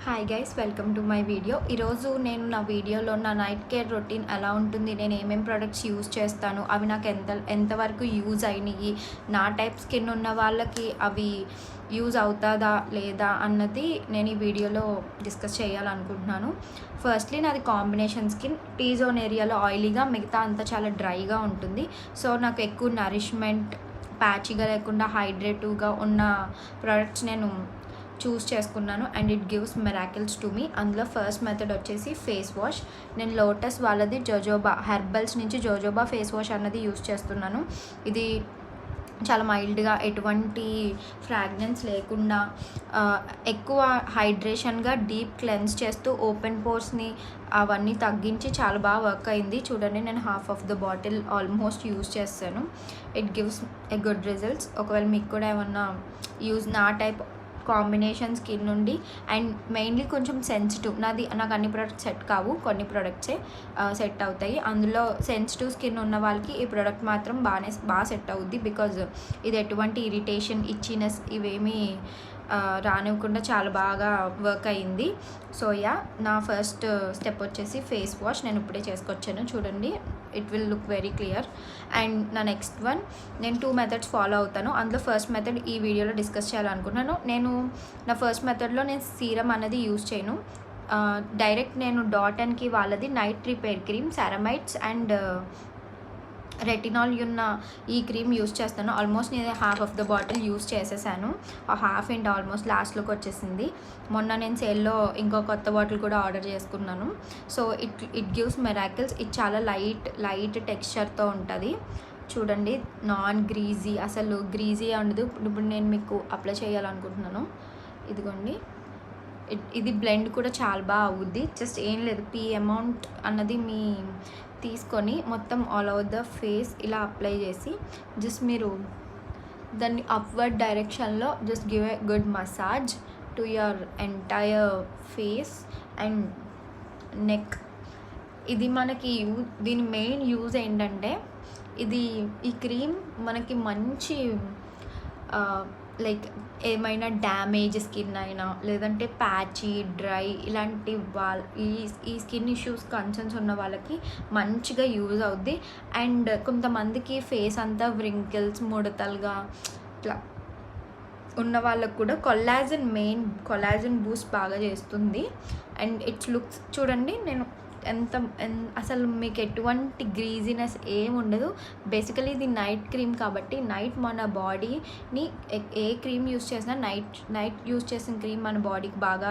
Hi guys, welcome to my video. ఈరోజు నేను నా వీడియోలో నా నైట్ కేర్ రొటీన్ ఎలా ఉంటుంది, నేను ఏమేమి ప్రొడక్ట్స్ యూజ్ చేస్తాను, అవి నాకు ఎంతవరకు యూజ్ అయినాయి, నా టైప్ స్కిన్ ఉన్న వాళ్ళకి అవి యూజ్ అవుతుందా లేదా అన్నది నేను ఈ వీడియోలో డిస్కస్ చేయాలనుకుంటున్నాను. ఫస్ట్లీ నాది కాంబినేషన్ స్కిన్. టీ జోన్ ఏరియాలో ఆయిలీగా, మిగతా అంతా చాలా డ్రైగా ఉంటుంది. సో నాకు ఎక్కువ నరిష్మెంట్, ప్యాచీగా లేకుండా హైడ్రేటివ్గా ఉన్న ప్రోడక్ట్స్ నేను చూస్ చేసుకున్నాను and it gives miracles to me. అందులో ఫస్ట్ మెథడ్ వచ్చేసి ఫేస్ వాష్. నేను లోటస్ వాళ్ళది జోజోబా హెర్బల్స్ నుంచి జోజోబా ఫేస్ వాష్ అన్నది యూస్ చేస్తున్నాను. ఇది చాలా మైల్డ్గా, ఎటువంటి ఫ్రాగ్రెన్స్ లేకుండా, ఎక్కువ హైడ్రేషన్గా, డీప్ క్లెన్స్ చేస్తూ ఓపెన్ పోర్స్ని అవన్నీ తగ్గించి చాలా బాగా వర్క్ అయింది. చూడండి, నేను half of the bottle almost use చేస్తాను. It gives a good results. ఒకవేళ మీకు కూడా ఏమన్నా నా టైప్ కాంబినేషన్ స్కిన్ నుండి అండ్ మెయిన్లీ కొంచెం సెన్సిటివ్, నాకు అన్ని ప్రోడక్ట్స్ సెట్ కావు, కొన్ని ప్రోడక్ట్సే సెట్ అవుతాయి. అందులో సెన్సిటివ్ స్కిన్ ఉన్న వాళ్ళకి ఈ ప్రోడక్ట్ మాత్రం బాగా సెట్ అవుద్ది. బికాజ్ ఇది ఎటువంటి ఇరిటేషన్, ఇచ్చినెస్ ఇవేమీ రానివ్వకుండా చాలా బాగా వర్క్ అయింది. సో నా ఫస్ట్ స్టెప్ వచ్చేసి ఫేస్ వాష్. నేను ఇప్పుడే చేసుకొచ్చాను, చూడండి, it will look very clear. And నా నెక్స్ట్ వన్, నేను 2 మెథడ్స్ ఫాలో అవుతాను. అందులో ఫస్ట్ మెథడ్ ఈ వీడియోలో డిస్కస్ చేయాలనుకుంటున్నాను. నా ఫస్ట్ మెథడ్లో నేను సీరం అనేది యూజ్ చేయను. డైరెక్ట్ నేను డాట్&కీ వాళ్ళది night repair cream, ceramides and retinol ఉన్న ఈ క్రీమ్ యూస్ చేస్తాను. ఆల్మోస్ట్ నేను half of the bottle use చేసేసాను. ఆ హాఫ్ ఏంటి ఆల్మోస్ట్ లాస్ట్లోకి వచ్చేసింది. మొన్న నేను సేల్లో ఇంకో కొత్త బాటిల్ కూడా ఆర్డర్ చేసుకున్నాను. So it gives miracles. ఇది చాలా లైట్ టెక్స్చర్తో ఉంటుంది. చూడండి, నాన్ గ్రీజీ, అసలు గ్రీజీ ఉండదు. ఇప్పుడు నేను మీకు అప్లై చేయాలనుకుంటున్నాను. ఇదిగోండి, ఇది బ్లెండ్ కూడా చాలా బాగా అవుద్ది. జస్ట్ ఏం లేదు, పీ అమౌంట్ అన్నది మీ తీసుకొని మొత్తం ఆల్ ఓవర్ ద ఫేస్ ఇలా అప్లై చేసి జస్ట్ మీరు దాన్ని అప్వర్డ్ డైరెక్షన్లో just give a good massage to your entire face and neck. ఇది మనకి దీని మెయిన్ యూజ్ ఏంటంటే, ఈ క్రీమ్ మనకి మంచి లైక్ ఏమైనా డ్యామేజ్ స్కిన్ అయినా, లేదంటే ప్యాచీ, డ్రై ఇలాంటి ఈ స్కిన్ ఇష్యూస్ కన్సర్న్స్ ఉన్న వాళ్ళకి మంచిగా యూజ్ అవుద్ది. అండ్ కొంతమందికి ఫేస్ అంతా వ్రింకిల్స్, ముడతలుగా ఇట్లా ఉన్న వాళ్ళకు కూడా కొలాజన్ బూస్ట్ బాగా చేస్తుంది. అండ్ ఇట్స్ లుక్స్ చూడండి, నేను అసలు మీకు ఎటువంటి గ్రీజీనెస్ ఏమి ఉండదు. బేసికలీ ఇది నైట్ క్రీమ్ కాబట్టి నైట్ మన బాడీని ఏ క్రీమ్ యూస్ చేసినా నైట్ యూస్ చేసిన క్రీమ్ మన బాడీకి బాగా